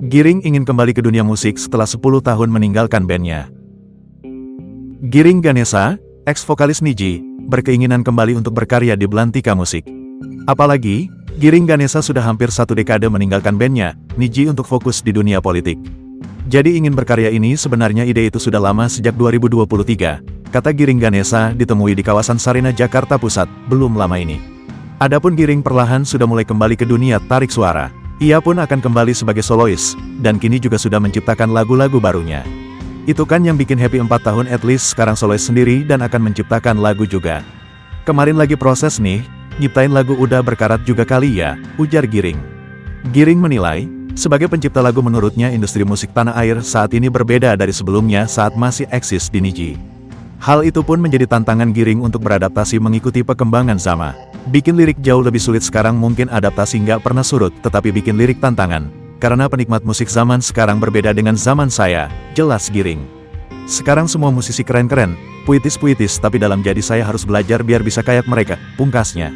Giring ingin kembali ke dunia musik setelah 10 tahun meninggalkan bandnya. Giring Ganesha, ex-vokalis Nidji, berkeinginan kembali untuk berkarya di belantika musik. Apalagi, Giring Ganesha sudah hampir 1 dekade meninggalkan bandnya, Nidji untuk fokus di dunia politik. Jadi ingin berkarya ini sebenarnya ide itu sudah lama sejak 2023, kata Giring Ganesha ditemui di kawasan Sarinah Jakarta Pusat, belum lama ini. Adapun Giring perlahan sudah mulai kembali ke dunia tarik suara. Ia pun akan kembali sebagai solois, dan kini juga sudah menciptakan lagu-lagu barunya. Itu kan yang bikin happy 4 tahun at least sekarang solois sendiri dan akan menciptakan lagu juga. Kemarin lagi proses nih, nyiptain lagu udah berkarat juga kali ya, ujar Giring. Giring menilai, sebagai pencipta lagu menurutnya industri musik tanah air saat ini berbeda dari sebelumnya saat masih eksis di Nidji. Hal itu pun menjadi tantangan Giring untuk beradaptasi mengikuti perkembangan zaman. Bikin lirik jauh lebih sulit sekarang, mungkin adaptasi nggak pernah surut, tetapi bikin lirik tantangan. Karena penikmat musik zaman sekarang berbeda dengan zaman saya, jelas Giring. Sekarang semua musisi keren-keren, puitis-puitis, tapi dalam jadi saya harus belajar biar bisa kayak mereka, pungkasnya.